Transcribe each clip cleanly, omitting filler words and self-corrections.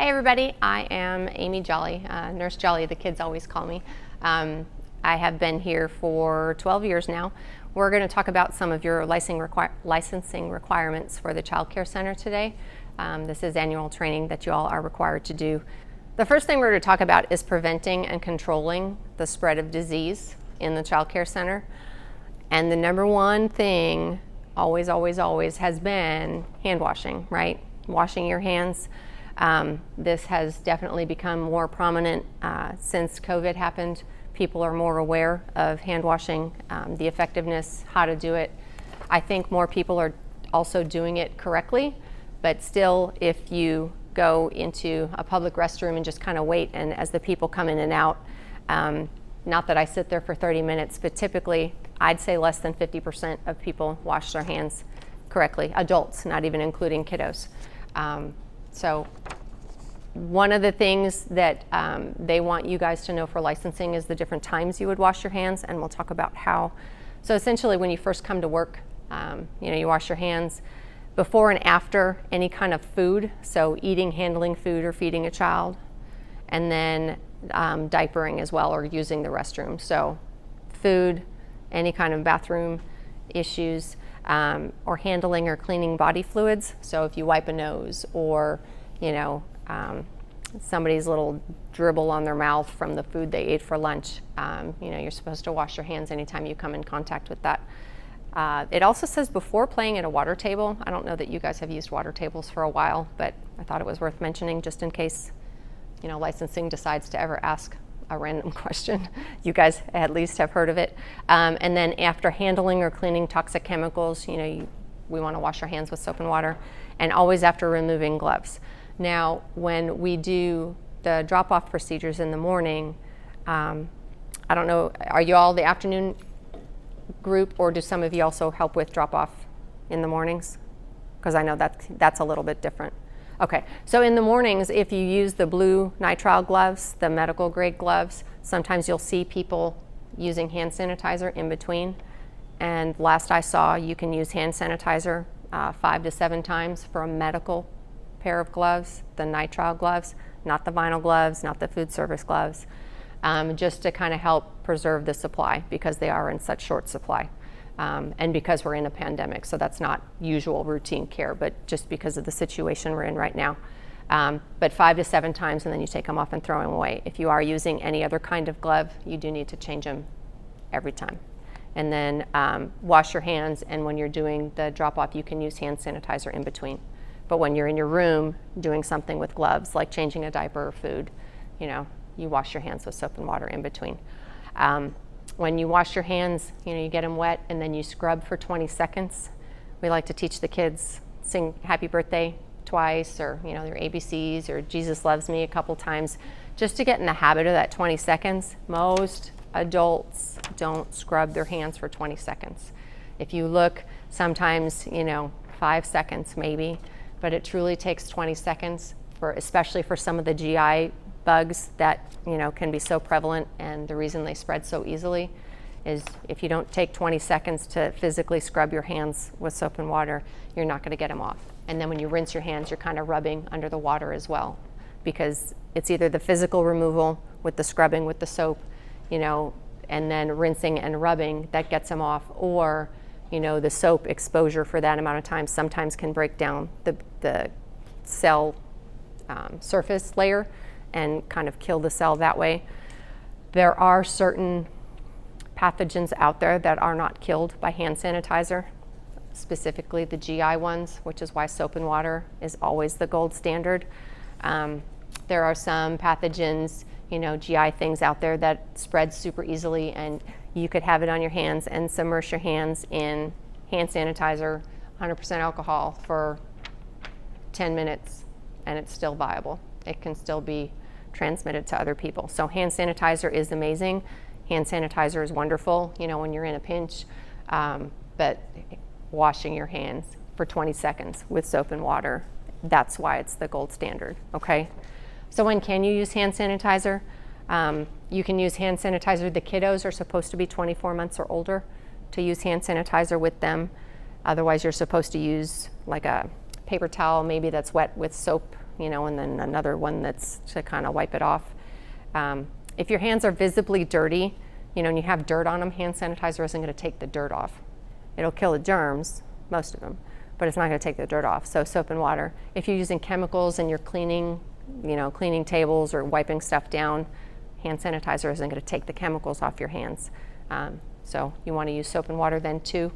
Hey everybody, I am Amy Jolly, Nurse Jolly, the kids always call me. I have been here for 12 years now. We're going to talk about some of your licensing requirements for the Child Care Center today. This is annual training that you all are required to do. The first thing we're going to talk about is preventing and controlling the spread of disease in the Child Care Center. And the number one thing always has been hand washing, right? Washing your hands. This has definitely become more prominent since COVID happened. People are more aware of hand washing, the effectiveness, how to do it. I think more people are also doing it correctly, but still, if you go into a public restroom and just kind of wait, and as the people come in and out, not that I sit there for 30 minutes, but typically I'd say less than 50% of people wash their hands correctly, adults, not even including kiddos. So one of the things that they want you guys to know for licensing is the different times you would wash your hands, and we'll talk about how. So essentially when you first come to work, you wash your hands before and after any kind of food, so eating, handling food, or feeding a child, and then diapering as well, or using the restroom. So food, any kind of bathroom issues, or handling or cleaning body fluids. So if you wipe a nose, or somebody's little dribble on their mouth from the food they ate for lunch, you're supposed to wash your hands anytime you come in contact with that. It also says before playing at a water table. I don't know that you guys have used water tables for a while, but I thought it was worth mentioning just in case licensing decides to ever ask a random question. You guys at least have heard of it. And then after handling or cleaning toxic chemicals, we want to wash our hands with soap and water, and always after removing gloves. Now, when we do the drop-off procedures in the morning, I don't know, are you all the afternoon group, or do some of you also help with drop-off in the mornings? Because I know that's a little bit different. Okay, so in the mornings, if you use the blue nitrile gloves, the medical grade gloves, sometimes you'll see people using hand sanitizer in between. And last I saw, you can use hand sanitizer 5 to 7 times for a medical pair of gloves, the nitrile gloves, not the vinyl gloves, not the food service gloves, just to kind of help preserve the supply, because they are in such short supply. And because we're in a pandemic, so that's not usual routine care, but just because of the situation we're in right now. But 5 to 7 times, and then you take them off and throw them away. If you are using any other kind of glove, you do need to change them every time. And then wash your hands, and when you're doing the drop-off, you can use hand sanitizer in between. But when you're in your room doing something with gloves, like changing a diaper or food, you wash your hands with soap and water in between. When you wash your hands, you get them wet, and then you scrub for 20 seconds. We like to teach the kids, sing happy birthday twice, or their ABCs, or Jesus loves me a couple times, just to get in the habit of that 20 seconds. Most adults don't scrub their hands for 20 seconds. If you look, sometimes 5 seconds maybe, but it truly takes 20 seconds, especially for some of the GI bugs that can be so prevalent, and the reason they spread so easily is if you don't take 20 seconds to physically scrub your hands with soap and water, you're not going to get them off. And then when you rinse your hands, you're kind of rubbing under the water as well, because it's either the physical removal with the scrubbing with the soap, and then rinsing and rubbing that gets them off, or the soap exposure for that amount of time sometimes can break down the cell surface layer and kind of kill the cell that way. There are certain pathogens out there that are not killed by hand sanitizer, specifically the GI ones, which is why soap and water is always the gold standard. There are some pathogens, GI things out there that spread super easily, and you could have it on your hands and submerge your hands in hand sanitizer, 100% alcohol, for 10 minutes, and it's still viable. It can still be transmitted to other people. So hand sanitizer is amazing. Hand sanitizer is wonderful, when you're in a pinch, but washing your hands for 20 seconds with soap and water, that's why it's the gold standard, okay? So when can you use hand sanitizer? You can use hand sanitizer. The kiddos are supposed to be 24 months or older to use hand sanitizer with them. Otherwise, you're supposed to use like a paper towel, maybe that's wet with soap and then another one that's to kind of wipe it off. If your hands are visibly dirty, and you have dirt on them, hand sanitizer isn't going to take the dirt off. It'll kill the germs, most of them, but it's not going to take the dirt off. So soap and water. If you're using chemicals and you're cleaning, cleaning tables or wiping stuff down, hand sanitizer isn't going to take the chemicals off your hands. So you want to use soap and water then too.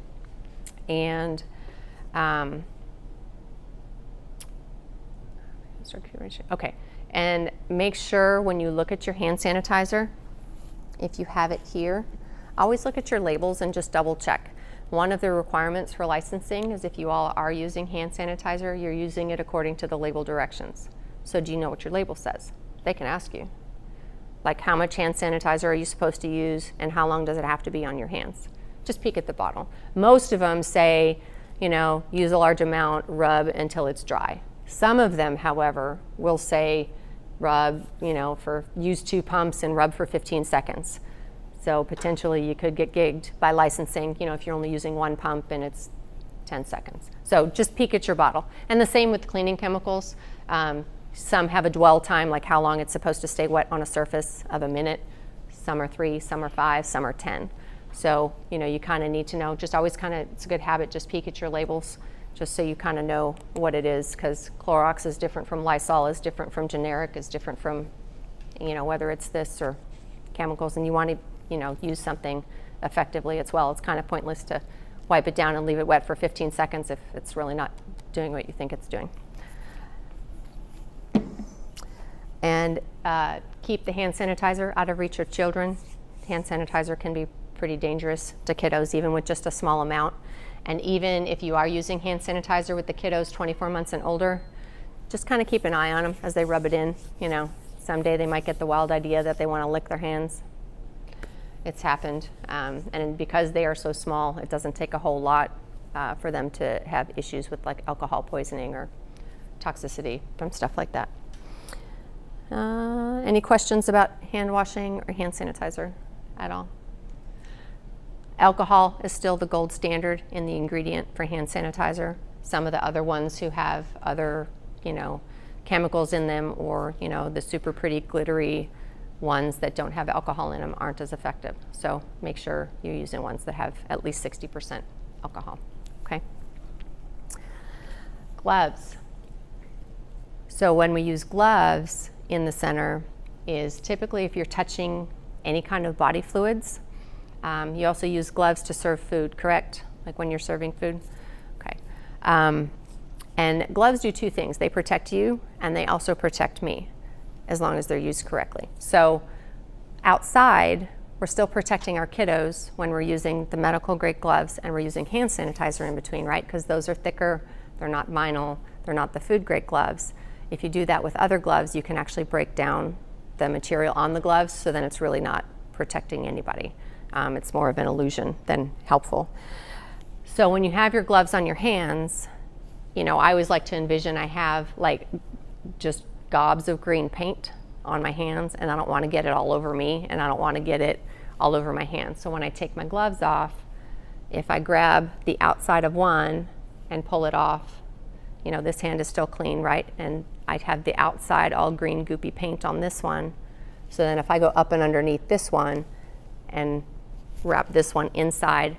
And okay, and make sure when you look at your hand sanitizer, if you have it here, always look at your labels and just double check. One of the requirements for licensing is if you all are using hand sanitizer, you're using it according to the label directions. So do you know what your label says? They can ask you. Like, how much hand sanitizer are you supposed to use and how long does it have to be on your hands? Just peek at the bottle. Most of them say, use a large amount, rub until it's dry. Some of them, however, will say rub, use 2 pumps and rub for 15 seconds. So potentially you could get gigged by licensing, if you're only using 1 pump and it's 10 seconds. So just peek at your bottle. And the same with cleaning chemicals. Some have a dwell time, like how long it's supposed to stay wet on a surface of a minute. Some are 3, some are 5, some are 10. So, you kind of need to know, just always it's a good habit, just peek at your labels, just so you kind of know what it is, because Clorox is different from Lysol, is different from generic, is different from, whether it's this or chemicals, and you want to, use something effectively as well. It's kind of pointless to wipe it down and leave it wet for 15 seconds if it's really not doing what you think it's doing. And keep the hand sanitizer out of reach of children. Hand sanitizer can be pretty dangerous to kiddos, even with just a small amount. And even if you are using hand sanitizer with the kiddos 24 months and older, just kind of keep an eye on them as they rub it in. Someday they might get the wild idea that they want to lick their hands. It's happened. And because they are so small, it doesn't take a whole lot for them to have issues with like alcohol poisoning or toxicity from stuff like that. Any questions about hand washing or hand sanitizer at all? Alcohol is still the gold standard in the ingredient for hand sanitizer. Some of the other ones who have other, chemicals in them, or, the super pretty glittery ones that don't have alcohol in them aren't as effective. So make sure you're using ones that have at least 60% alcohol, okay? Gloves. So when we use gloves in the center is typically if you're touching any kind of body fluids. You also use gloves to serve food, correct? Like when you're serving food? Okay. And gloves do 2 things. They protect you and they also protect me as long as they're used correctly. So outside, we're still protecting our kiddos when we're using the medical grade gloves and we're using hand sanitizer in between, right? Because those are thicker, they're not vinyl, they're not the food grade gloves. If you do that with other gloves, you can actually break down the material on the gloves, so then it's really not protecting anybody. It's more of an illusion than helpful. So when you have your gloves on your hands, I always like to envision I have like just gobs of green paint on my hands, and I don't want to get it all over me, and I don't want to get it all over my hands. So when I take my gloves off, if I grab the outside of one and pull it off, this hand is still clean, right? And I have the outside all green goopy paint on this one. So then if I go up and underneath this one and wrap this one inside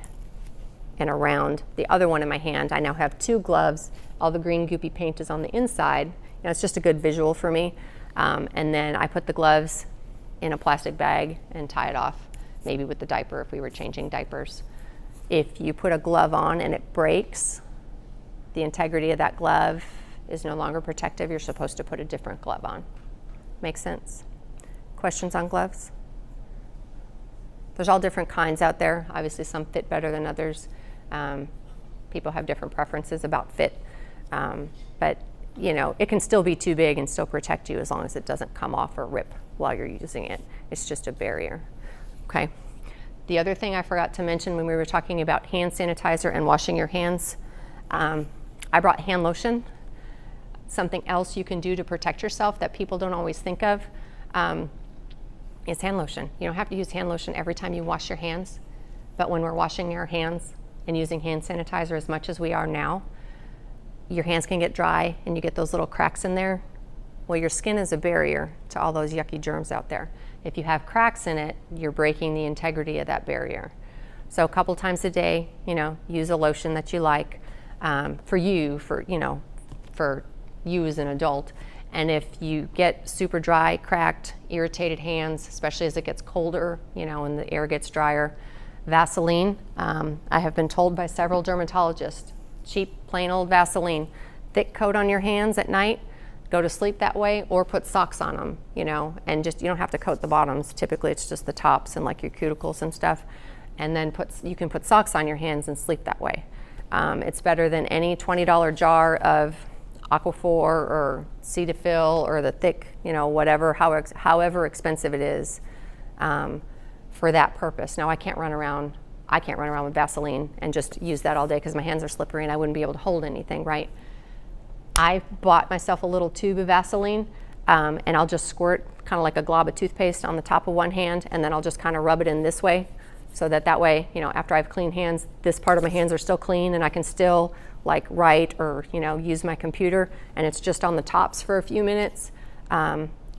and around the other one in my hand, I now have 2 gloves. All the green goopy paint is on the inside. It's just a good visual for me. And then I put the gloves in a plastic bag and tie it off, maybe with the diaper if we were changing diapers. If you put a glove on and it breaks, the integrity of that glove is no longer protective. You're supposed to put a different glove on. Make sense? Questions on gloves? There's all different kinds out there. Obviously some fit better than others. People have different preferences about fit. But it can still be too big and still protect you as long as it doesn't come off or rip while you're using it. It's just a barrier, okay? The other thing I forgot to mention when we were talking about hand sanitizer and washing your hands, I brought hand lotion. Something else you can do to protect yourself that people don't always think of is hand lotion. You don't have to use hand lotion every time you wash your hands, but when we're washing our hands and using hand sanitizer as much as we are now, your hands can get dry and you get those little cracks in there. Well, your skin is a barrier to all those yucky germs out there. If you have cracks in it, you're breaking the integrity of that barrier. So a couple times a day, use a lotion that you like for you as an adult. And if you get super dry, cracked, irritated hands, especially as it gets colder, and the air gets drier, Vaseline. I have been told by several dermatologists, cheap, plain old Vaseline, thick coat on your hands at night, go to sleep that way, or put socks on them, and just, you don't have to coat the bottoms. Typically it's just the tops and like your cuticles and stuff. And then you can put socks on your hands and sleep that way. It's better than any $20 jar of Aquaphor or Cetaphil or the thick, whatever, however expensive it is for that purpose. Now I can't run around with Vaseline and just use that all day because my hands are slippery and I wouldn't be able to hold anything, right? I bought myself a little tube of Vaseline and I'll just squirt kind of like a glob of toothpaste on the top of one hand, and then I'll just kind of rub it in this way, so that way, after I have clean hands, this part of my hands are still clean and I can still like write or, use my computer, and it's just on the tops for a few minutes.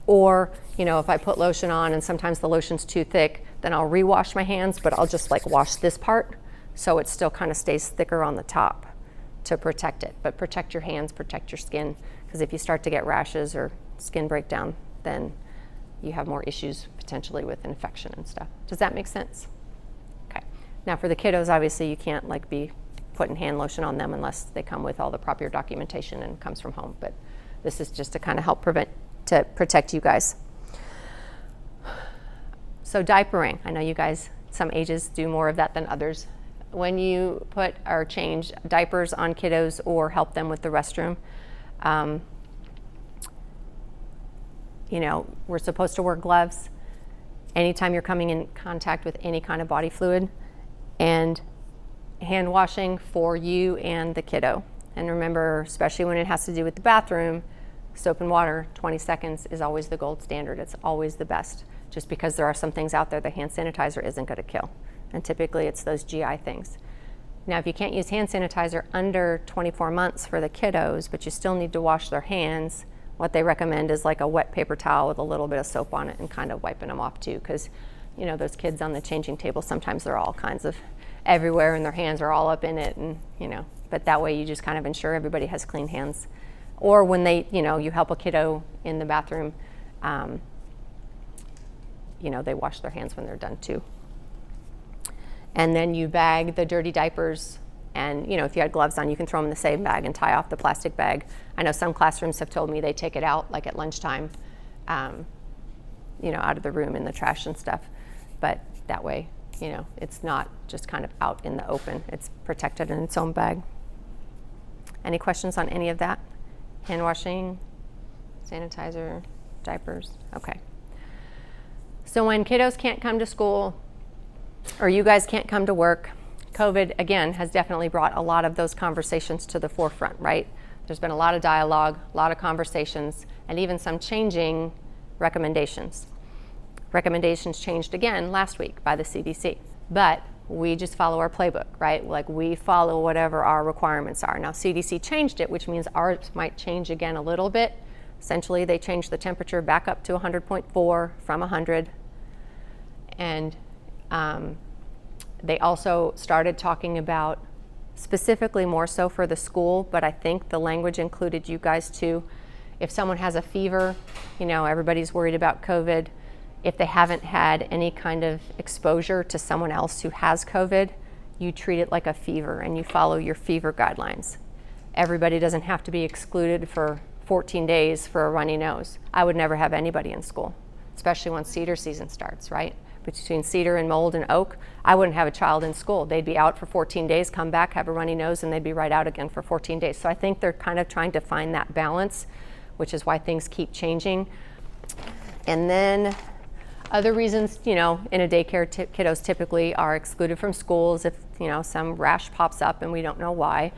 Or, if I put lotion on and sometimes the lotion's too thick, then I'll rewash my hands, but I'll just like wash this part so it still kind of stays thicker on the top to protect it. But protect your hands, protect your skin, because if you start to get rashes or skin breakdown, then you have more issues potentially with infection and stuff. Does that make sense? Okay. Now for the kiddos, obviously you can't like be putting hand lotion on them unless they come with all the proper documentation and comes from home. But this is just to kind of help protect you guys. So diapering, I know you guys, some ages do more of that than others. When you put or change diapers on kiddos or help them with the restroom, we're supposed to wear gloves anytime you're coming in contact with any kind of body fluid, and hand washing for you and the kiddo. And remember, especially when it has to do with the bathroom, soap and water, 20 seconds is always the gold standard. It's always the best, just because there are some things out there that hand sanitizer isn't going to kill. And typically it's those GI things. Now, if you can't use hand sanitizer under 24 months for the kiddos, but you still need to wash their hands, what they recommend is like a wet paper towel with a little bit of soap on it and kind of wiping them off too, because those kids on the changing table, sometimes they're all kinds of everywhere and their hands are all up in it, and but that way you just kind of ensure everybody has clean hands. Or when they, you help a kiddo in the bathroom, they wash their hands when they're done too. And then you bag the dirty diapers, and if you had gloves on, you can throw them in the same bag and tie off the plastic bag. I know some classrooms have told me they take it out like at lunchtime, out of the room in the trash and stuff. But that way, it's not just kind of out in the open. It's protected in its own bag. Any questions on any of that? Hand washing, sanitizer, diapers? Okay. So when kiddos can't come to school, or you guys can't come to work, COVID, again, has definitely brought a lot of those conversations to the forefront, right? There's been a lot of dialogue, a lot of conversations, and even some changing recommendations. Recommendations changed again last week by the CDC, but we just follow our playbook, right? Like we follow whatever our requirements are. Now CDC changed it, which means ours might change again a little bit. Essentially, they changed the temperature back up to 100.4 from 100. And they also started talking about, specifically more so for the school, but I think the language included you guys too. If someone has a fever, everybody's worried about COVID. If they haven't had any kind of exposure to someone else who has COVID, you treat it like a fever and you follow your fever guidelines. Everybody doesn't have to be excluded for 14 days for a runny nose. I would never have anybody in school, especially when cedar season starts, right? Between cedar and mold and oak, I wouldn't have a child in school. They'd be out for 14 days, come back, have a runny nose, and they'd be right out again for 14 days. So I think they're kind of trying to find that balance, which is why things keep changing. And then other reasons, in a daycare, kiddos typically are excluded from schools if, some rash pops up and we don't know why,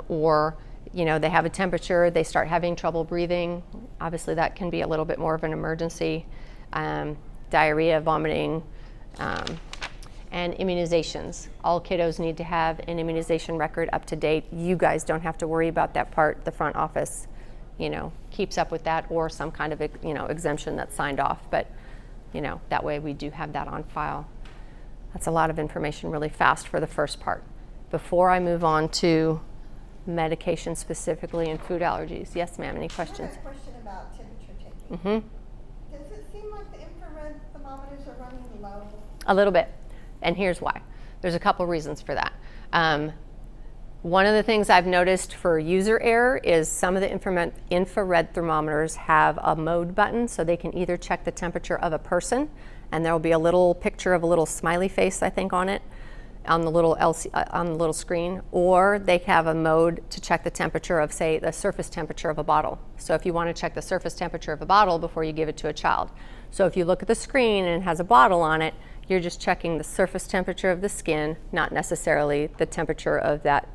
or, they have a temperature, they start having trouble breathing. Obviously that can be a little bit more of an emergency. Diarrhea, vomiting, and immunizations. All kiddos need to have an immunization record up to date. You guys don't have to worry about that part. The front office keeps up with that, or some kind of, exemption that's signed off. But, that way we do have that on file. That's a lot of information really fast for the first part. Before I move on to medication specifically and food allergies. Yes, ma'am, any questions? I have a question about temperature taking. Mm-hmm. Does it seem like the infrared thermometers are running low? A little bit, and here's why. There's a couple reasons for that. One of the things I've noticed for user error is some of the infrared thermometers have a mode button, so they can either check the temperature of a person, and there will be a little picture of a little smiley face, I think, on it, on the little screen, or they have a mode to check the temperature of, say, the surface temperature of a bottle. So if you want to check the surface temperature of a bottle before you give it to a child. So if you look at the screen and it has a bottle on it, you're just checking the surface temperature of the skin, not necessarily the temperature of that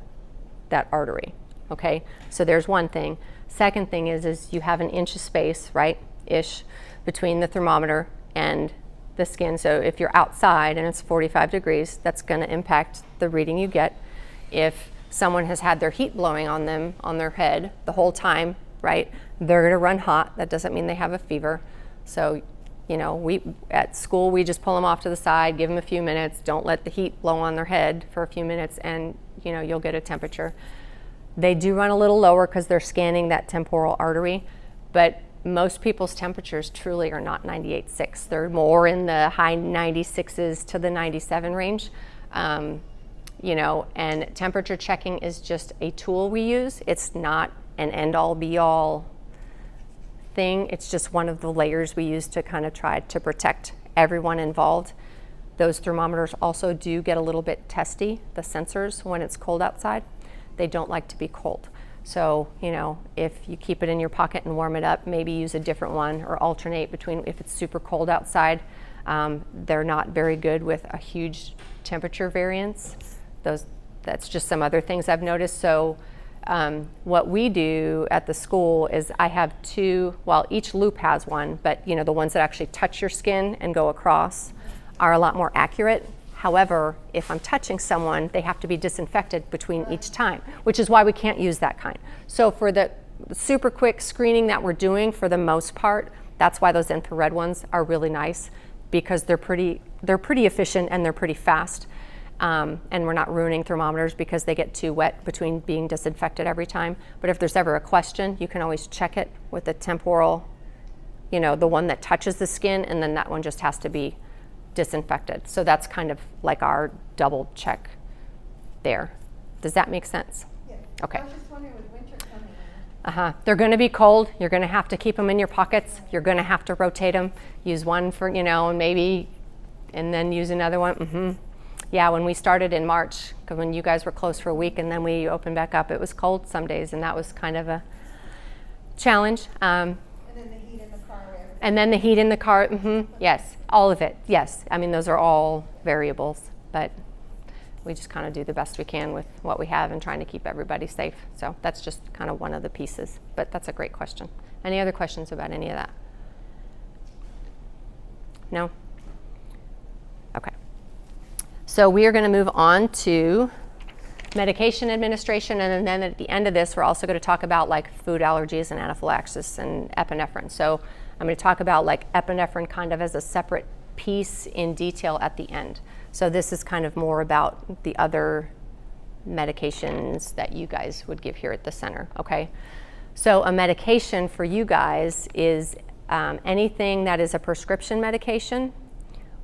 artery, okay? So there's one thing. Second thing is you have an inch of space, right, ish, between the thermometer and the skin. So if you're outside and it's 45 degrees, that's going to impact the reading you get. If someone has had their heat blowing on them, on their head the whole time, right, they're going to run hot. That doesn't mean they have a fever. So, we at school, we just pull them off to the side, give them a few minutes, don't let the heat blow on their head for a few minutes, and you'll get a temperature. They do run a little lower because they're scanning that temporal artery, but most people's temperatures truly are not 98.6. They're more in the high 96s to the 97 range. And temperature checking is just a tool we use. It's not an end-all be-all thing. It's just one of the layers we use to kind of try to protect everyone involved. Those thermometers also do get a little bit testy, the sensors, when it's cold outside. They don't like to be cold. So, if you keep it in your pocket and warm it up, maybe use a different one or alternate between if it's super cold outside. They're not very good with a huge temperature variance. That's just some other things I've noticed. So what we do at the school is I have two, well, each loop has one, but the ones that actually touch your skin and go across are a lot more accurate. However, if I'm touching someone, they have to be disinfected between each time, which is why we can't use that kind. So for the super quick screening that we're doing, for the most part, that's why those infrared ones are really nice, because they're pretty efficient and they're pretty fast. And we're not ruining thermometers because they get too wet between being disinfected every time. But if there's ever a question, you can always check it with the temporal, the one that touches the skin, and then that one just has to be disinfected. So that's kind of like our double check there. Does that make sense? Yeah. Okay. I was just wondering, with winter coming. They're going to be cold. You're going to have to keep them in your pockets. You're going to have to rotate them. Use one for, and then use another one. Yeah, when we started in March, because when you guys were closed for a week and then we opened back up, it was cold some days, and that was kind of a challenge. And then the heat in the car. And then the heat in the car, yes, all of it, yes. I mean, those are all variables, but we just kind of do the best we can with what we have and trying to keep everybody safe. So that's just kind of one of the pieces, but that's a great question. Any other questions about any of that? No? Okay. So we are going to move on to medication administration, and then at the end of this, we're also going to talk about like food allergies and anaphylaxis and epinephrine. So I'm going to talk about like epinephrine kind of as a separate piece in detail at the end. So this is kind of more about the other medications that you guys would give here at the center, okay? So a medication for you guys is anything that is a prescription medication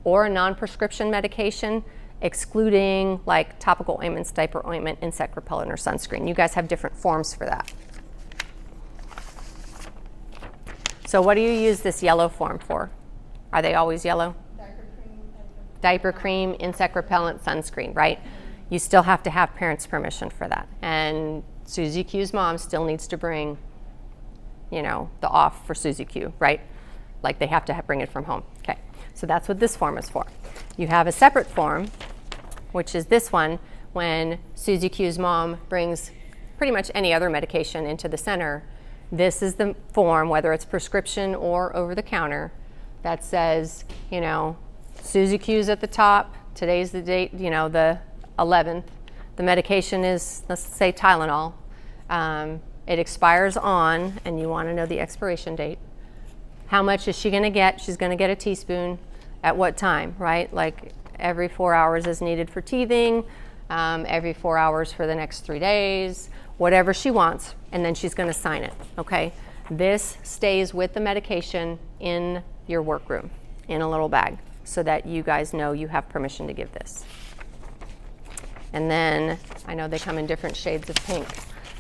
or a non-prescription medication, excluding like topical ointments, diaper ointment, insect repellent, or sunscreen. You guys have different forms for that. So what do you use this yellow form for? Are they always yellow? Diaper cream, insect repellent, sunscreen, right? You still have to have parents' permission for that. And Susie Q's mom still needs to bring, the off for Susie Q, right? Like they have to bring it from home. Okay, so that's what this form is for. You have a separate form, which is this one, when Susie Q's mom brings pretty much any other medication into the center. This is the form, whether it's prescription or over the counter, that says, Susie Q's at the top. Today's the date, the 11th. The medication is, let's say, Tylenol. It expires on, and you want to know the expiration date. How much is she going to get? She's going to get a teaspoon. At what time, right? Like every 4 hours is needed for teething, every 4 hours for the next 3 days, whatever she wants, and then she's going to sign it, okay? This stays with the medication in your workroom in a little bag so that you guys know you have permission to give this. And then, I know they come in different shades of pink,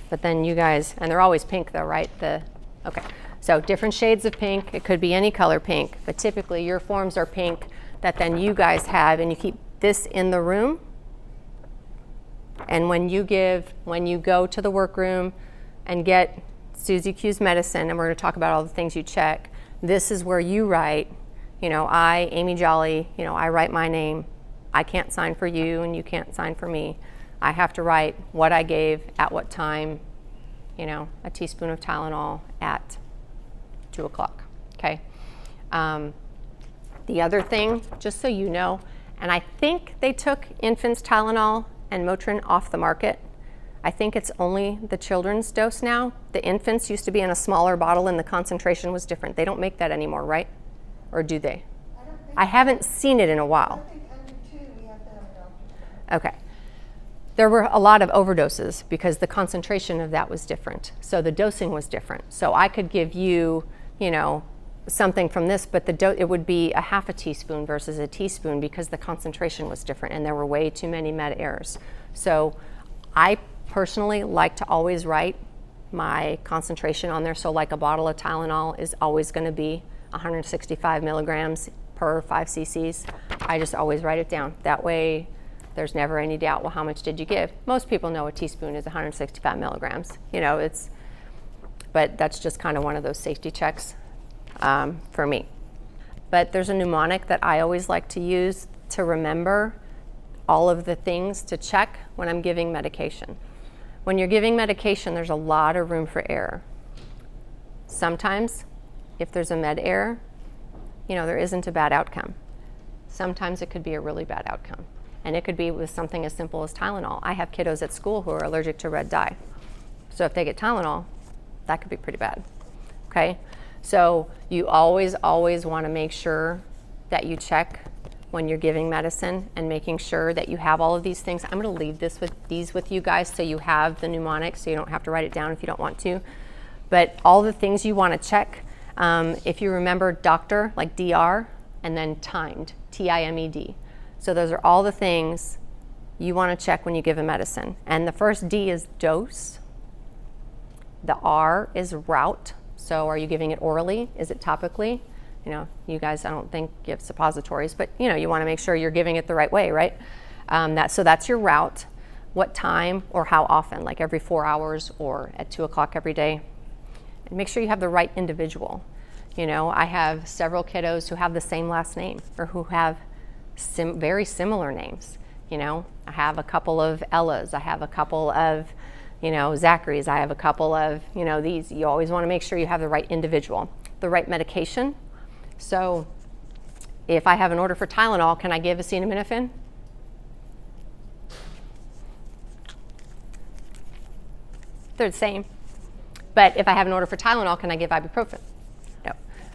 but then you guys, and they're always pink though, right? Okay, so different shades of pink. It could be any color pink, but typically your forms are pink that then you guys have, and you keep this in the room. And when you go to the workroom and get Susie Q's medicine, and we're going to talk about all the things you check, this is where you write, I, Amy Jolly, I write my name. I can't sign for you and you can't sign for me. I have to write what I gave at what time, a teaspoon of Tylenol at 2 o'clock, okay? The other thing, just so you know, and I think they took infants' Tylenol and Motrin off the market. I think it's only the children's dose now. The infants used to be in a smaller bottle and the concentration was different. They don't make that anymore, right? Or do they? I haven't seen it in a while. I think under 2 we have to have a doctor. Okay. There were a lot of overdoses because the concentration of that was different. So the dosing was different. So I could give you, something from this, but it would be a half a teaspoon versus a teaspoon because the concentration was different and there were way too many med errors. So I personally like to always write my concentration on there. So like a bottle of Tylenol is always going to be 165 milligrams per 5 cc's. I just always write it down. That way there's never any doubt, well, how much did you give? Most people know a teaspoon is 165 milligrams. But that's just kind of one of those safety checks for me. But there's a mnemonic that I always like to use to remember all of the things to check when I'm giving medication. When you're giving medication, there's a lot of room for error. Sometimes, if there's a med error, there isn't a bad outcome. Sometimes it could be a really bad outcome. And it could be with something as simple as Tylenol. I have kiddos at school who are allergic to red dye. So if they get Tylenol, that could be pretty bad, okay? So you always want to make sure that you check when you're giving medicine and making sure that you have all of these things. I'm going to leave these with you guys so you have the mnemonic so you don't have to write it down if you don't want to. But all the things you want to check, if you remember doctor, like DR, and then timed, T-I-M-E-D. So those are all the things you want to check when you give a medicine. And the first D is dose. The R is route. So are you giving it orally? Is it topically? You guys, I don't think give suppositories, but you want to make sure you're giving it the right way, right? So that's your route. What time or how often, like every 4 hours or at 2 o'clock every day. And make sure you have the right individual. I have several kiddos who have the same last name or who have very similar names. I have a couple of Ellas. I have a couple of, Zachary's. I have a couple of, these. You always want to make sure you have the right individual, the right medication. So if I have an order for Tylenol, can I give acetaminophen? They're the same. But if I have an order for Tylenol, can I give ibuprofen? No,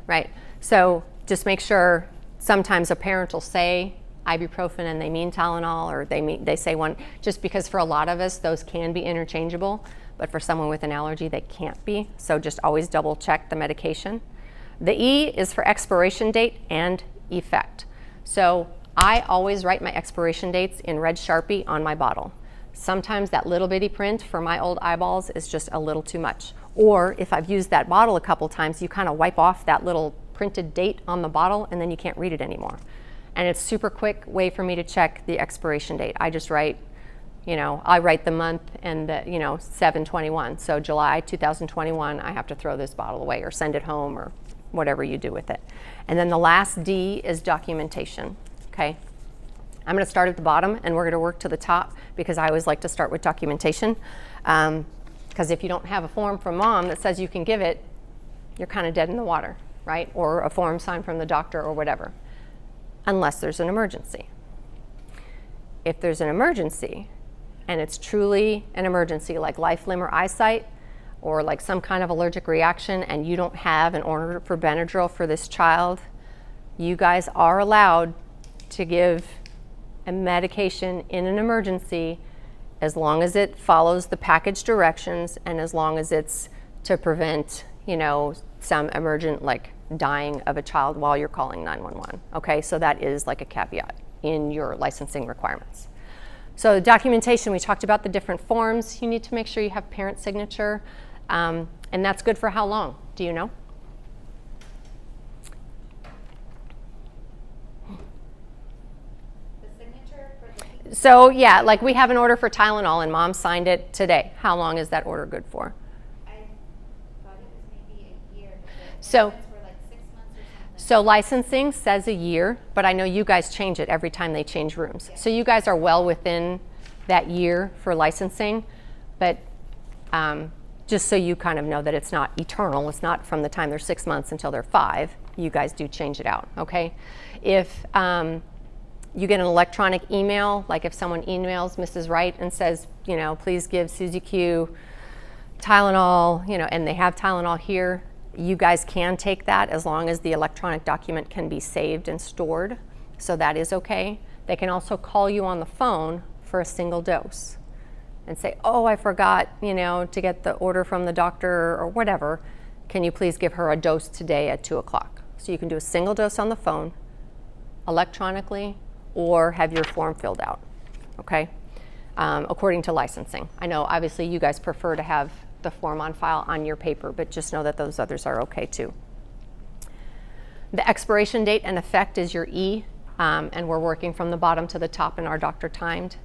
right? So just make sure. Sometimes a parent will say ibuprofen and they mean Tylenol, or they say one, just because for a lot of us those can be interchangeable, but for someone with an allergy they can't be. So just always double check the medication. The E is for expiration date and effect. So I always write my expiration dates in red Sharpie on my bottle. Sometimes that little bitty print for my old eyeballs is just a little too much. Or if I've used that bottle a couple times, you kind of wipe off that little printed date on the bottle and then you can't read it anymore. And it's a super quick way for me to check the expiration date. I just write, I write the month and the, 7/21. So July 2021, I have to throw this bottle away or send it home or whatever you do with it. And then the last D is documentation, okay? I'm going to start at the bottom and we're going to work to the top because I always like to start with documentation. Because if you don't have a form from mom that says you can give it, you're kind of dead in the water, right? Or a form signed from the doctor or whatever, unless there's an emergency. If there's an emergency and it's truly an emergency like life, limb, or eyesight, or like some kind of allergic reaction and you don't have an order for Benadryl for this child, you guys are allowed to give a medication in an emergency as long as it follows the package directions and as long as it's to prevent, some emergent like dying of a child while you're calling 911. Okay, so that is like a caveat in your licensing requirements. So documentation, we talked about the different forms. You need to make sure you have parent signature, and that's good for how long? Do you know? The signature for the So yeah, like we have an order for Tylenol and mom signed it today. How long is that order good for? I thought it was maybe a year. So- For like 6 months or something. So licensing says a year, but I know you guys change it every time they change rooms. So you guys are well within that year for licensing, but just so you kind of know that it's not eternal, it's not from the time they're 6 months until they're 5, you guys do change it out, okay? If you get an electronic email, like if someone emails Mrs. Wright and says, please give Susie Q Tylenol, and they have Tylenol here, you guys can take that as long as the electronic document can be saved and stored, so that is okay. They can also call you on the phone for a single dose and say, oh, I forgot, to get the order from the doctor or whatever. Can you please give her a dose today at 2 o'clock? So you can do a single dose on the phone, electronically, or have your form filled out, okay? According to licensing. I know obviously you guys prefer to have the form on file on your paper, but just know that those others are okay too. The expiration date and effect is your E, and we're working from the bottom to the top in our doctor timed.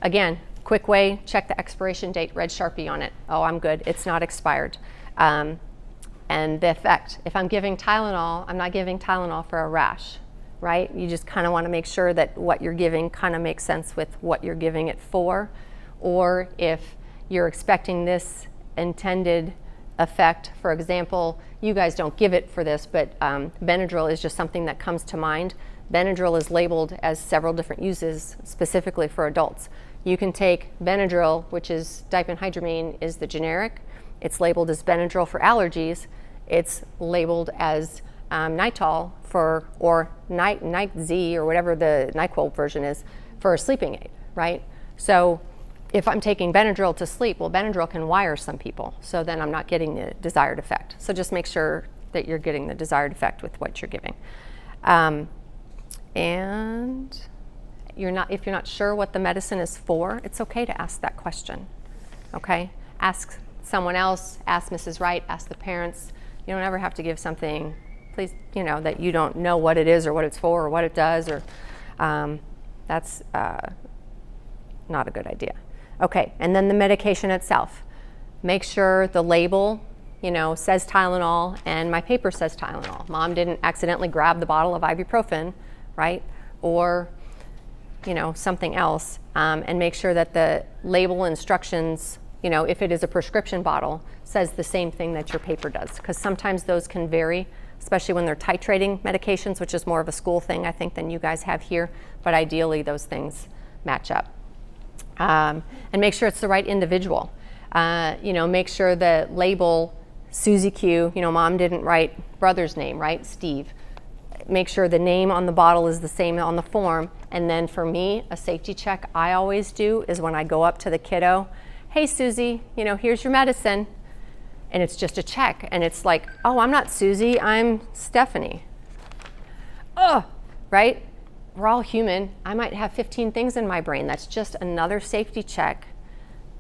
Again, quick way, check the expiration date, red Sharpie on it. Oh, I'm good, it's not expired. And the effect, if I'm giving Tylenol, I'm not giving Tylenol for a rash, right? You just kind of want to make sure that what you're giving kind of makes sense with what you're giving it for. Or if you're expecting this intended effect, for example, you guys don't give it for this, but Benadryl is just something that comes to mind. Benadryl is labeled as several different uses specifically for adults. You can take Benadryl, which is diphenhydramine, is the generic. It's labeled as Benadryl for allergies. It's labeled as Nitol for, or Night-Z, or whatever the NyQuil version is, for a sleeping aid, right? So if I'm taking Benadryl to sleep, well, Benadryl can wire some people, so then I'm not getting the desired effect. So just make sure that you're getting the desired effect with what you're giving. And if you're not sure what the medicine is for, it's okay to ask that question, okay? Ask someone else, ask Mrs. Wright, ask the parents. You don't ever have to give something, please, that you don't know what it is or what it's for or what it does, or that's not a good idea. Okay, and then the medication itself. Make sure the label, says Tylenol and my paper says Tylenol. Mom didn't accidentally grab the bottle of ibuprofen, right? Or, something else. And make sure that the label instructions, if it is a prescription bottle, says the same thing that your paper does. Because sometimes those can vary, especially when they're titrating medications, which is more of a school thing, I think, than you guys have here. But ideally, those things match up. And make sure it's the right individual. Make sure the label, Susie Q, mom didn't write brother's name, right? Steve. Make sure the name on the bottle is the same on the form. And then for me, a safety check I always do is when I go up to the kiddo, hey Susie, here's your medicine. And it's just a check. And it's like, oh, I'm not Susie, I'm Stephanie. Oh, right? We're all human. I might have 15 things in my brain. That's just another safety check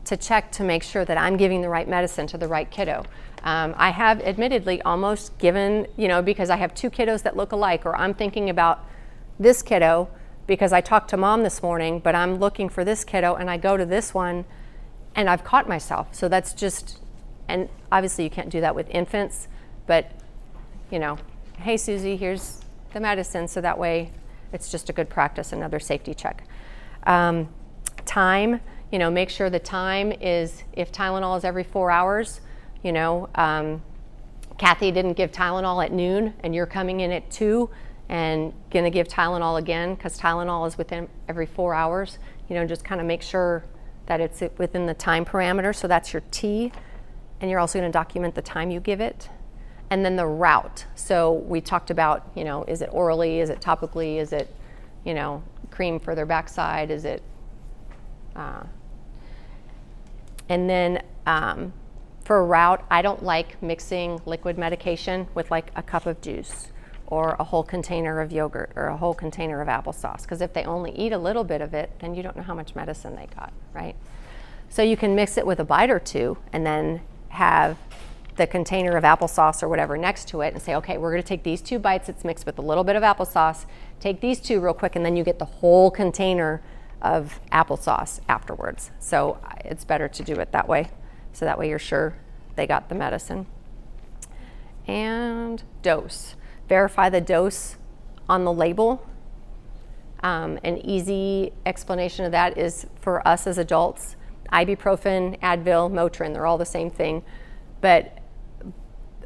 to make sure that I'm giving the right medicine to the right kiddo. I have admittedly almost given, because I have 2 kiddos that look alike, or I'm thinking about this kiddo because I talked to mom this morning, but I'm looking for this kiddo and I go to this one and I've caught myself. So that's just, and obviously you can't do that with infants, but hey Susie, here's the medicine, so that way it's just a good practice, another safety check. Time, make sure the time is, if Tylenol is every 4 hours, Kathy didn't give Tylenol at noon and you're coming in at 2 and gonna give Tylenol again, because Tylenol is within every 4 hours, just kind of make sure that it's within the time parameter. So that's your T. And you're also going to document the time you give it. And then the route. So we talked about, is it orally, is it topically, is it, cream for their backside, is it, and then for a route, I don't like mixing liquid medication with like a cup of juice or a whole container of yogurt or a whole container of applesauce, because if they only eat a little bit of it, then you don't know how much medicine they got, right? So you can mix it with a bite or two and then have the container of applesauce or whatever next to it and say, okay, we're going to take these 2 bites, it's mixed with a little bit of applesauce, take these 2 real quick, and then you get the whole container of applesauce afterwards. So it's better to do it that way. So that way you're sure they got the medicine. And dose. Verify the dose on the label. An easy explanation of that is for us as adults, ibuprofen, Advil, Motrin, they're all the same thing. But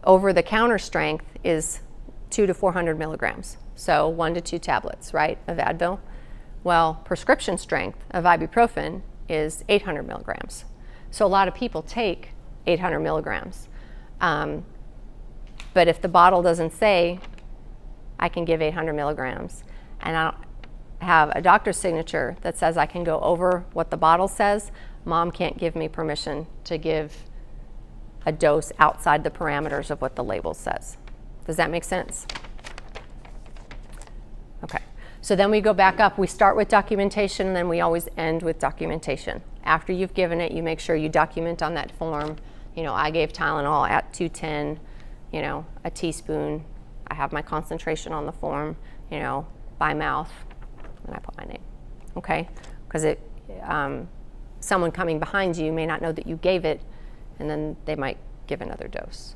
over-the-counter strength is 200 to 400 milligrams. So 1 to 2 tablets, right, of Advil. Well, prescription strength of ibuprofen is 800 milligrams. So a lot of people take 800 milligrams. But if the bottle doesn't say, I can give 800 milligrams, and I don't have a doctor's signature that says I can go over what the bottle says, mom can't give me permission to give a dose outside the parameters of what the label says. Does that make sense? Okay. So then we go back up. We start with documentation, and then we always end with documentation. After you've given it, you make sure you document on that form. I gave Tylenol at 210, a teaspoon. I have my concentration on the form, by mouth, and I put my name. Okay? Because someone coming behind you may not know that you gave it, and then they might give another dose.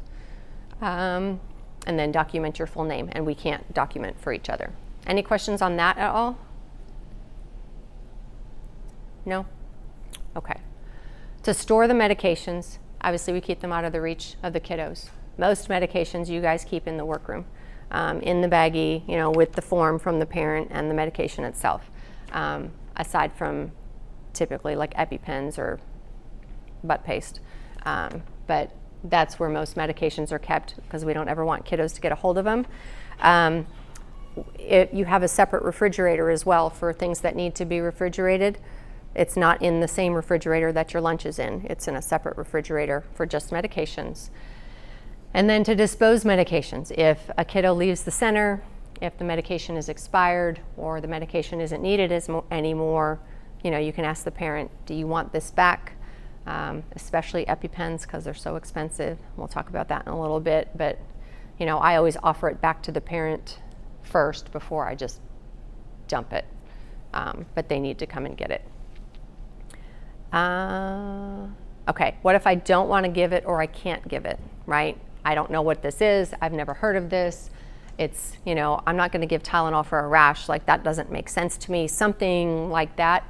And then document your full name, and we can't document for each other. Any questions on that at all? No? Okay. To store the medications, obviously we keep them out of the reach of the kiddos. Most medications you guys keep in the workroom, in the baggie, with the form from the parent and the medication itself, aside from typically like EpiPens or butt paste. But that's where most medications are kept because we don't ever want kiddos to get a hold of them. You have a separate refrigerator as well for things that need to be refrigerated. It's not in the same refrigerator that your lunch is in. It's in a separate refrigerator for just medications. And then to dispose medications. If a kiddo leaves the center, if the medication is expired or the medication isn't needed anymore, you can ask the parent, do you want this back? Especially EpiPens because they're so expensive. We'll talk about that in a little bit. But, I always offer it back to the parent first before I just dump it. But they need to come and get it. Okay, what if I don't want to give it or I can't give it, right? I don't know what this is. I've never heard of this. It's, I'm not going to give Tylenol for a rash. Like, that doesn't make sense to me. Something like that.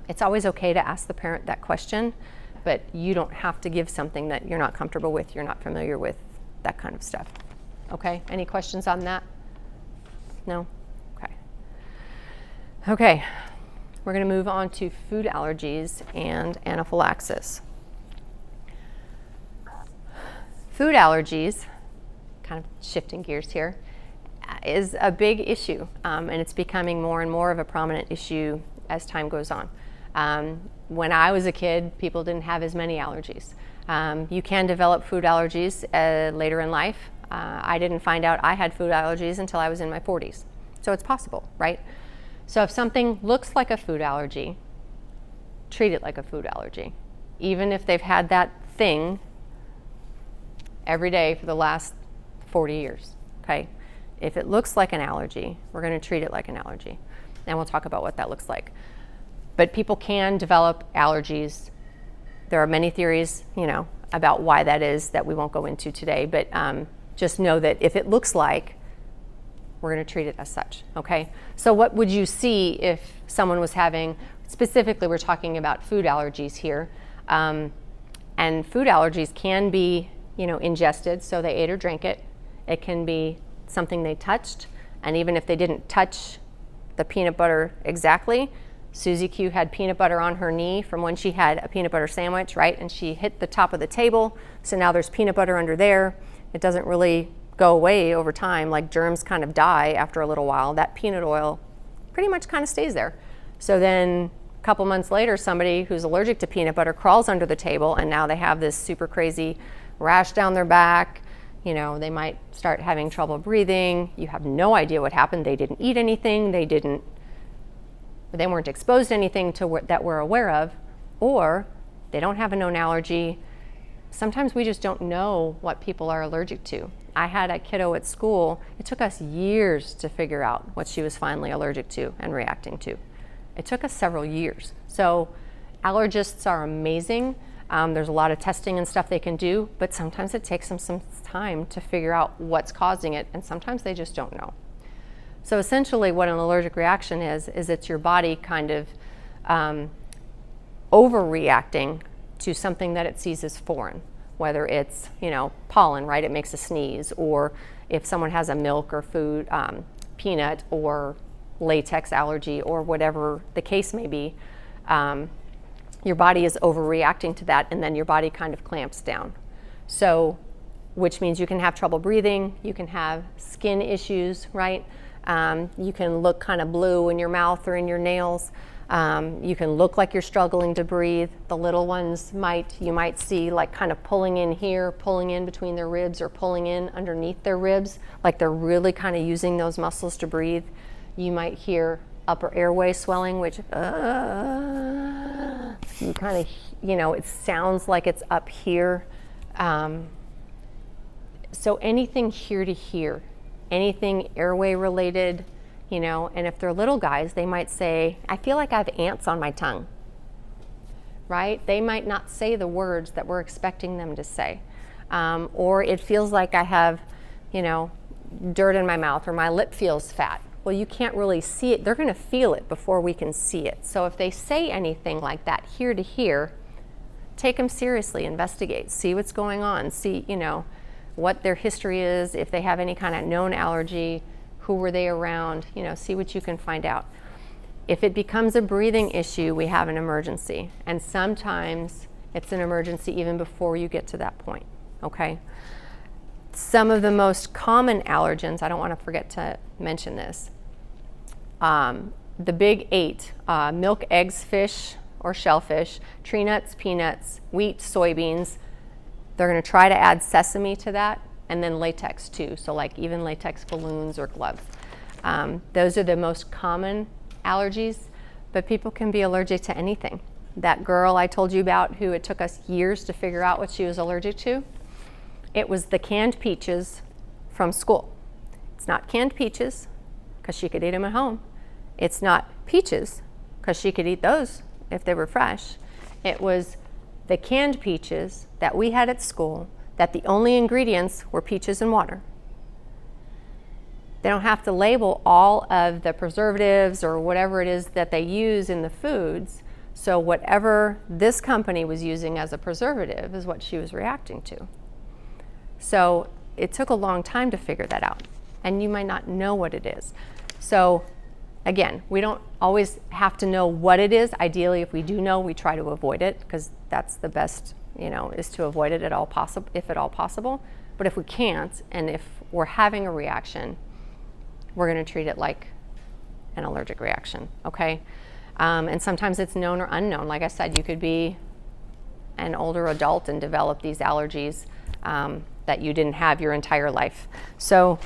It's always okay to ask the parent that question, but you don't have to give something that you're not comfortable with, you're not familiar with, that kind of stuff. Okay, any questions on that? No? Okay. Okay, we're going to move on to food allergies and anaphylaxis. Food allergies, kind of shifting gears here, is a big issue, and it's becoming more and more of a prominent issue as time goes on. When I was a kid, people didn't have as many allergies. You can develop food allergies later in life. I didn't find out I had food allergies until I was in my 40s. So it's possible, right? So if something looks like a food allergy, treat it like a food allergy. Even if they've had that thing every day for the last 40 years, okay? If it looks like an allergy, we're going to treat it like an allergy. And we'll talk about what that looks like. But people can develop allergies. There are many theories, about why that is that we won't go into today. But just know that if it looks like, we're going to treat it as such, okay? So what would you see if someone was having, specifically we're talking about food allergies here. And food allergies can be, ingested, so they ate or drank it. It can be something they touched. And even if they didn't touch the peanut butter exactly, Susie Q had peanut butter on her knee from when she had a peanut butter sandwich, right? And she hit the top of the table, so now there's peanut butter under there. It doesn't really go away over time, like germs kind of die after a little while. That peanut oil pretty much kind of stays there. So then a couple months later, somebody who's allergic to peanut butter crawls under the table, and now they have this super crazy rash down their back. You know, they might start having trouble breathing. You have no idea what happened. They didn't eat anything. They weren't exposed to anything that we're aware of, or they don't have a known allergy. Sometimes we just don't know what people are allergic to. I had a kiddo at school. It took us years to figure out what she was finally allergic to and reacting to. It took us several years. So allergists are amazing. There's a lot of testing and stuff they can do, but sometimes it takes them some time to figure out what's causing it, and sometimes they just don't know. So essentially what an allergic reaction is it's your body kind of overreacting to something that it sees as foreign, whether it's, you know, pollen, right? It makes a sneeze, or if someone has a milk or food, peanut or latex allergy, or whatever the case may be, your body is overreacting to that, and then your body kind of clamps down. So, which means you can have trouble breathing, you can have skin issues, right? You can look kind of blue in your mouth or in your nails. You can look like you're struggling to breathe. The little ones you might see like kind of pulling in here, pulling in between their ribs, or pulling in underneath their ribs, like they're really kind of using those muscles to breathe. You might hear upper airway swelling, which you kind of, you know, it sounds like it's up here. So anything here to here, anything airway related, you know, and if they're little guys, they might say, I feel like I have ants on my tongue, right? They might not say the words that we're expecting them to say. Or it feels like I have, you know, dirt in my mouth, or my lip feels fat. Well, you can't really see it. They're going to feel it before we can see it. So if they say anything like that here to here, take them seriously, investigate, see what's going on, see, you know, what their history is, if they have any kind of known allergy, who were they around, you know, see what you can find out. If it becomes a breathing issue, we have an emergency. And sometimes it's an emergency even before you get to that point, okay? Some of the most common allergens, I don't want to forget to mention this, the big 8, milk, eggs, fish or shellfish, tree nuts, peanuts, wheat, soybeans. They're going to try to add sesame to that, and then latex too, so like even latex balloons or gloves. Those are the most common allergies, but people can be allergic to anything. That girl I told you about, who it took us years to figure out what she was allergic to, it was the canned peaches from school. It's not canned peaches, because she could eat them at home. It's not peaches, because she could eat those if they were fresh. It was the canned peaches that we had at school, that the only ingredients were peaches and water. They don't have to label all of the preservatives or whatever it is that they use in the foods. So whatever this company was using as a preservative is what she was reacting to. So it took a long time to figure that out, and you might not know what it is. So again, we don't always have to know what it is. Ideally, if we do know, we try to avoid it, because that's the best, you know, is to avoid it at all possible, if at all possible. But if we can't, and if we're having a reaction, we're going to treat it like an allergic reaction, okay? And sometimes it's known or unknown. Like I said, you could be an older adult and develop these allergies that you didn't have your entire life. So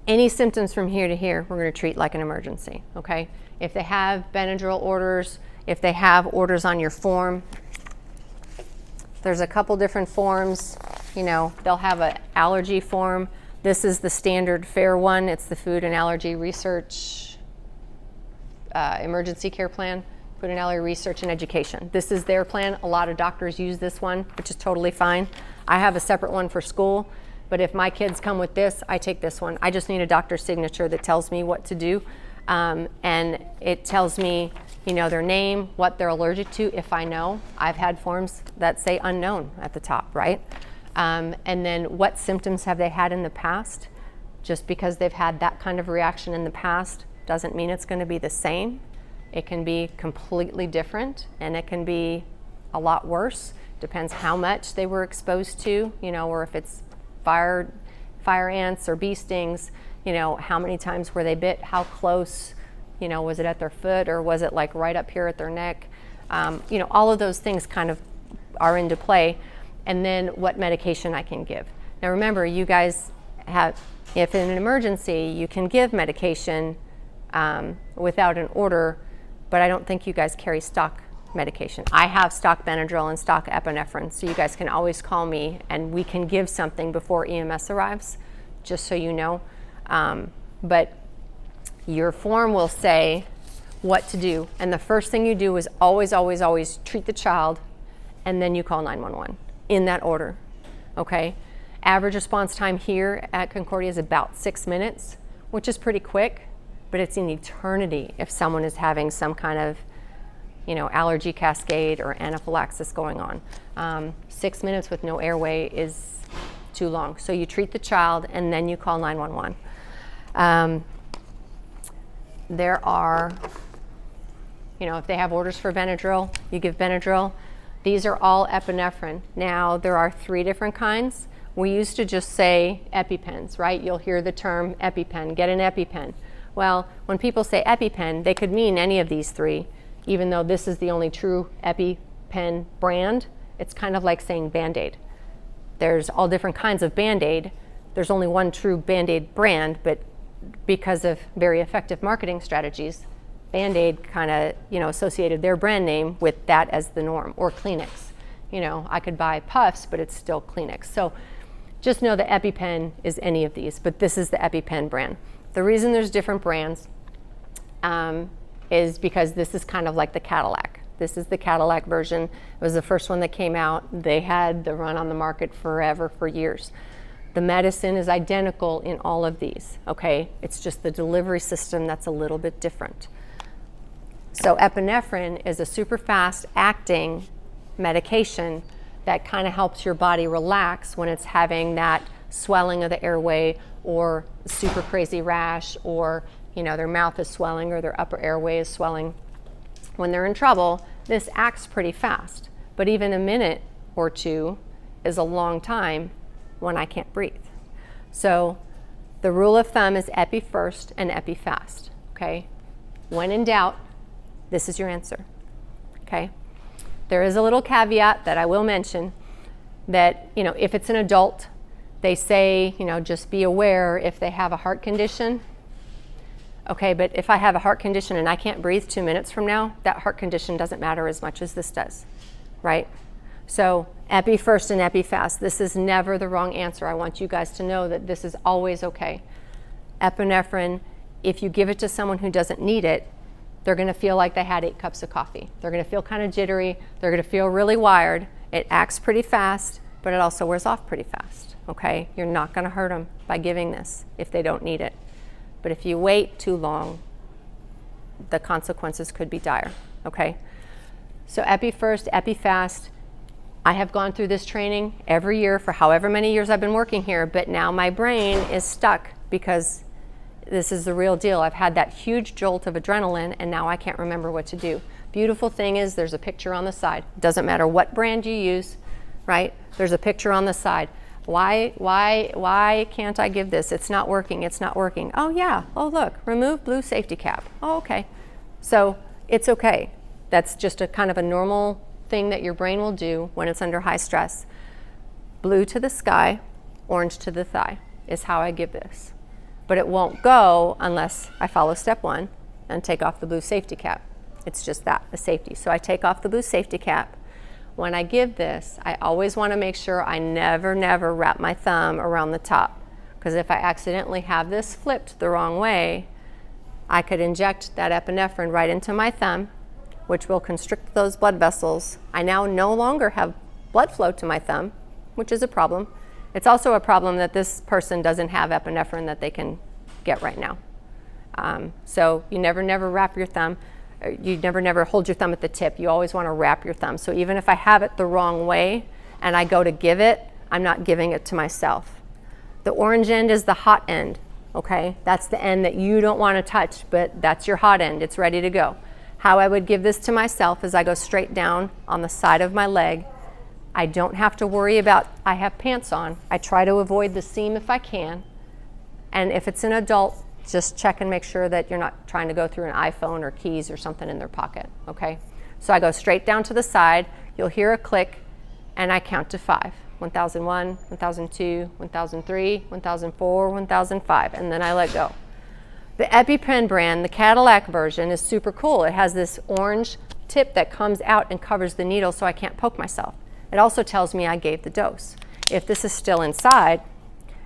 any symptoms from here to here, we're going to treat like an emergency, okay? If they have Benadryl orders, if they have orders on your form, there's a couple different forms. You know, they'll have an allergy form. This is the standard fare one. It's the Food and Allergy Research Emergency Care Plan, Food and Allergy Research and Education. This is their plan. A lot of doctors use this one, which is totally fine. I have a separate one for school, but if my kids come with this, I take this one. I just need a doctor's signature that tells me what to do, and it tells me, you know, their name, what they're allergic to, if I know. I've had forms that say unknown at the top, right? And then what symptoms have they had in the past? Just because they've had that kind of reaction in the past doesn't mean it's going to be the same. It can be completely different, and it can be a lot worse. Depends how much they were exposed to, or if it's fire ants or bee stings, how many times were they bit, how close, was it at their foot or was it like right up here at their neck? All of those things kind of are into play. And then what medication I can give. Now remember, you guys have, if in an emergency, you can give medication without an order, but I don't think you guys carry stock medication. I have stock Benadryl and stock epinephrine, so you guys can always call me and we can give something before EMS arrives, just so you know. But your form will say what to do, and the first thing you do is always, always, always treat the child, and then you call 911 in that order, okay? Average response time here at Concordia is about 6 minutes, which is pretty quick, but it's an eternity if someone is having some kind of allergy cascade or anaphylaxis going on. 6 minutes with no airway is too long. So you treat the child and then you call 911. There are, if they have orders for Benadryl, you give Benadryl. These are all epinephrine. Now, there are 3 different kinds. We used to just say EpiPens, right? You'll hear the term EpiPen, get an EpiPen. Well, when people say EpiPen, they could mean any of these 3, even though this is the only true EpiPen brand. It's kind of like saying Band-Aid. There's all different kinds of Band-Aid. There's only one true Band-Aid brand, but because of very effective marketing strategies, Band-Aid kind of, associated their brand name with that as the norm, or Kleenex. I could buy Puffs, but it's still Kleenex. So just know that EpiPen is any of these, but this is the EpiPen brand. The reason there's different brands is because this is kind of like the Cadillac. This is the Cadillac version. It was the first one that came out. They had the run on the market forever, for years. The medicine is identical in all of these, okay? It's just the delivery system that's a little bit different. So epinephrine is a super fast acting medication that kind of helps your body relax when it's having that swelling of the airway or super crazy rash, or their mouth is swelling or their upper airway is swelling. When they're in trouble, this acts pretty fast, but even a minute or 2 is a long time when I can't breathe. So the rule of thumb is epi first and epi fast, okay? When in doubt, this is your answer, okay? There is a little caveat that I will mention that, if it's an adult, they say, just be aware if they have a heart condition. Okay, but if I have a heart condition and I can't breathe 2 minutes from now, that heart condition doesn't matter as much as this does, right? So epi first and epi fast. This is never the wrong answer. I want you guys to know that this is always okay. Epinephrine, if you give it to someone who doesn't need it, they're going to feel like they had 8 cups of coffee. They're going to feel kind of jittery. They're going to feel really wired. It acts pretty fast, but it also wears off pretty fast, okay? You're not going to hurt them by giving this if they don't need it. But if you wait too long, the consequences could be dire, okay? So epi first, epi fast. I have gone through this training every year for however many years I've been working here, but now my brain is stuck because this is the real deal. I've had that huge jolt of adrenaline and now I can't remember what to do. Beautiful thing is there's a picture on the side. Doesn't matter what brand you use, right? There's a picture on the side. Why can't I give this? It's not working, it's not working. Oh yeah, oh look, remove blue safety cap. Oh, okay. So it's okay. That's just a kind of a normal thing that your brain will do when it's under high stress. Blue to the sky, orange to the thigh is how I give this. But it won't go unless I follow step 1 and take off the blue safety cap. It's just that, the safety. So I take off the blue safety cap. When I give this, I always want to make sure I never wrap my thumb around the top, because if I accidentally have this flipped the wrong way, I could inject that epinephrine right into my thumb, which will constrict those blood vessels. I now no longer have blood flow to my thumb, which is a problem. It's also a problem that this person doesn't have epinephrine that they can get right now. So you never wrap your thumb. You never hold your thumb at the tip. You always want to wrap your thumb. So even if I have it the wrong way and I go to give it, I'm not giving it to myself. The orange end is the hot end. okay? That's the end that you don't want to touch, but that's your hot end. It's ready to go. How I would give this to myself is I go straight down on the side of my leg. I don't have to worry about, I have pants on. I try to avoid the seam if I can. And if it's an adult, just check and make sure that you're not trying to go through an iPhone or keys or something in their pocket, okay? So I go straight down to the side. You'll hear a click, and I count to 5. 1001, 1002, 1003, 1004, 1005, and then I let go. The EpiPen brand, the Cadillac version, is super cool. It has this orange tip that comes out and covers the needle so I can't poke myself. It also tells me I gave the dose. If this is still inside,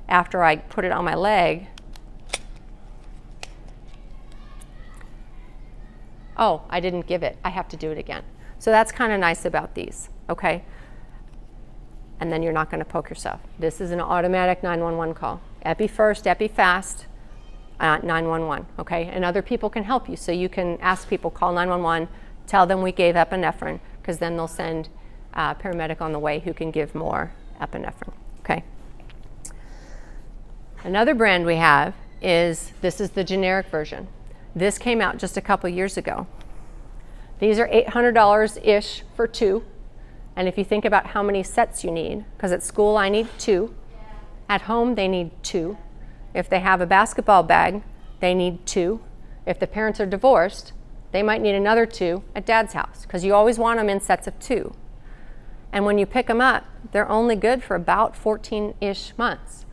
after I put it on my leg, oh, I didn't give it. I have to do it again. So that's kind of nice about these, okay? And then you're not going to poke yourself. This is an automatic 911 call. Epi first, epi fast, 911, okay? And other people can help you. So you can ask people, call 911, tell them we gave epinephrine, because then they'll send a paramedic on the way who can give more epinephrine, okay? Another brand we have is, this is the generic version. This came out just a couple years ago. These are $800-ish for 2. And if you think about how many sets you need, because at school I need 2, at home they need 2. If they have a basketball bag, they need 2. If the parents are divorced, they might need another 2 at dad's house, because you always want them in sets of 2. And when you pick them up, they're only good for about 14-ish months.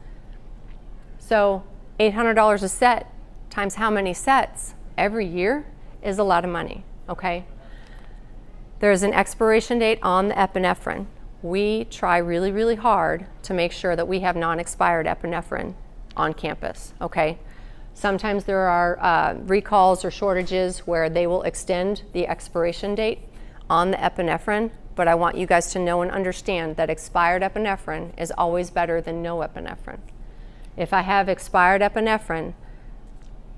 So $800 a set times how many sets every year is a lot of money, okay? There's an expiration date on the epinephrine. We try really, really hard to make sure that we have non-expired epinephrine on campus, okay? Sometimes there are recalls or shortages where they will extend the expiration date on the epinephrine, but I want you guys to know and understand that expired epinephrine is always better than no epinephrine. If I have expired epinephrine,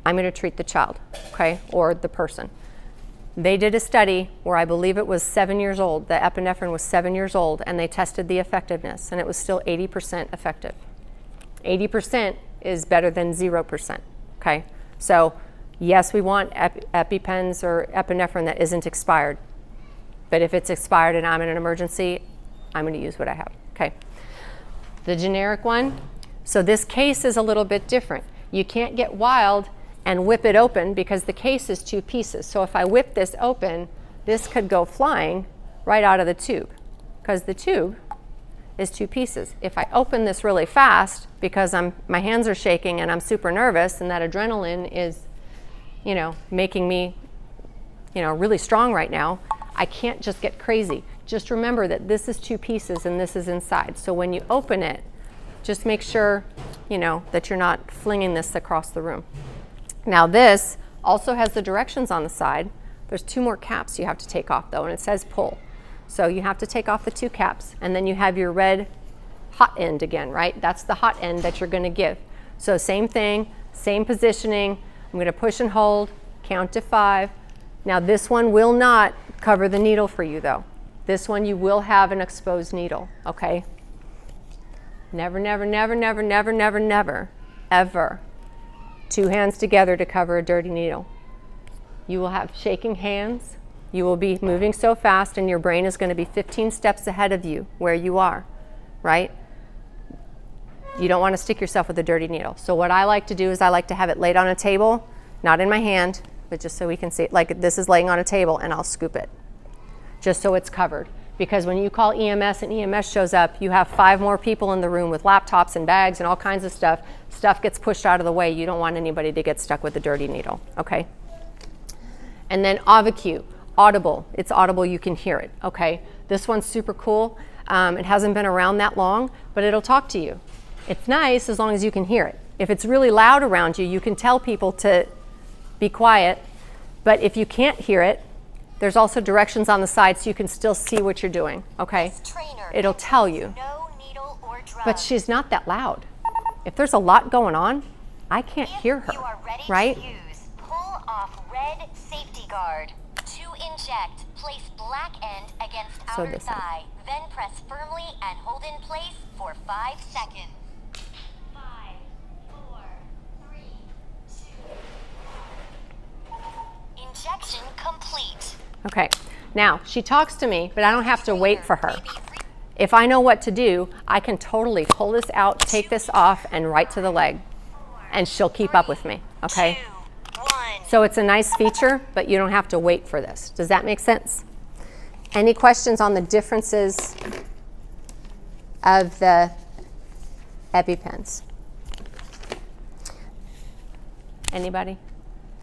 I'm going to treat the child, okay, or the person. They did a study where I believe it was 7 years old. The epinephrine was 7 years old, and they tested the effectiveness, and it was still 80% effective. 80% is better than 0%, okay? So yes, we want EpiPens or epinephrine that isn't expired, but if it's expired and I'm in an emergency, I'm going to use what I have, okay? The generic one, so this case is a little bit different. You can't get wild and whip it open because the case is 2 pieces. So if I whip this open, this could go flying right out of the tube, because the tube is 2 pieces. If I open this really fast because my hands are shaking and I'm super nervous and that adrenaline is, making me, really strong right now, I can't just get crazy. Just remember that this is 2 pieces and this is inside. So when you open it, just make sure, that you're not flinging this across the room. Now this also has the directions on the side. There's 2 more caps you have to take off though, and it says pull. So you have to take off the 2 caps, and then you have your red hot end again, right? That's the hot end that you're gonna give. So same thing, same positioning. I'm gonna push and hold, count to 5. Now this one will not cover the needle for you though. This one you will have an exposed needle, okay? Never, never, never, never, never, never, never, ever 2 hands together to cover a dirty needle. You will have shaking hands. You will be moving so fast and your brain is going to be 15 steps ahead of you where you are, right? You don't want to stick yourself with a dirty needle. So what I like to do is I like to have it laid on a table, not in my hand, but just so we can see it. Like this is laying on a table and I'll scoop it, just so it's covered. Because when you call EMS and EMS shows up, you have 5 more people in the room with laptops and bags and all kinds of stuff. Stuff gets pushed out of the way. You don't want anybody to get stuck with a dirty needle, okay? And then AudiQ, audible. It's audible, you can hear it, okay? This one's super cool. It hasn't been around that long, but it'll talk to you. It's nice as long as you can hear it. If it's really loud around you, you can tell people to be quiet. But if you can't hear it, there's also directions on the side so you can still see what you're doing, okay? It'll tell you. No needle or drug. But she's not that loud. If there's a lot going on, I can't hear her, You are ready right? to use. Pull off red safety guard. To inject, place black end against So outer this end. thigh. Then press firmly and hold in place for 5 seconds. 5, 4, 3, Injection complete. Okay, now she talks to me, but I don't have to wait for her. If I know what to do, I can totally pull this out, take this off, and right to the leg. And she'll keep up with me, okay? 2, 1. So it's a nice feature, but you don't have to wait for this. Does that make sense? Any questions on the differences of the EpiPens? Anybody?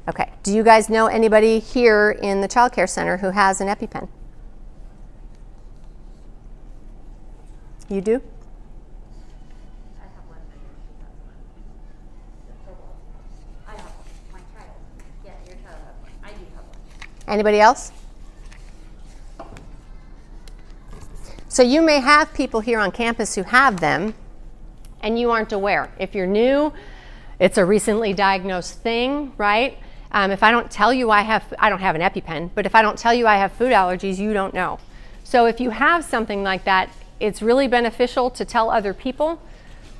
Okay. Do you guys know anybody here in the child care center who has an EpiPen? You do? I have one vendor, she has one. I have one. My child. Yeah, your child has one. I do have one. Anybody else? So you may have people here on campus who have them, and you aren't aware. If you're new, it's a recently diagnosed thing, right? If I don't tell you I don't have an EpiPen, but if I don't tell you I have food allergies, you don't know. So if you have something like that, it's really beneficial to tell other people.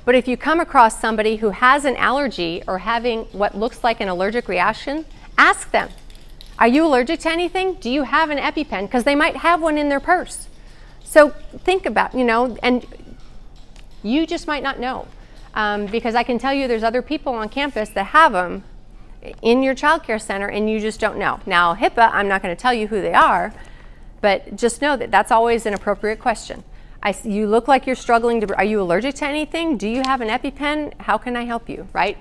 But if you come across somebody who has an allergy or having what looks like an allergic reaction, ask them, are you allergic to anything? Do you have an EpiPen? Because they might have one in their purse. So think about, and you just might not know. Because I can tell you there's other people on campus that have them in your child care center and you just don't know. Now, HIPAA, I'm not going to tell you who they are, but just know that that's always an appropriate question. You look like you're struggling to, are you allergic to anything? Do you have an EpiPen? How can I help you, right?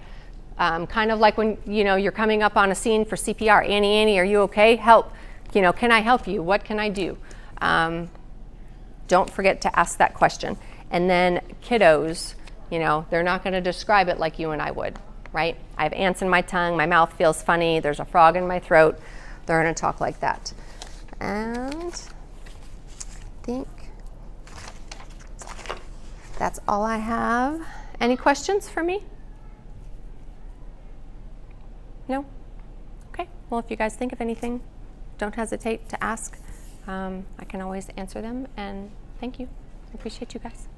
Kind of like when, you're coming up on a scene for CPR. Annie, are you okay? Help. Can I help you? What can I do? Don't forget to ask that question. And then kiddos, they're not going to describe it like you and I would, right? I have ants in my tongue, my mouth feels funny, there's a frog in my throat. They're going to talk like that. And I think that's all I have. Any questions for me? No? Okay. Well, if you guys think of anything, don't hesitate to ask. I can always answer them. And thank you. I appreciate you guys.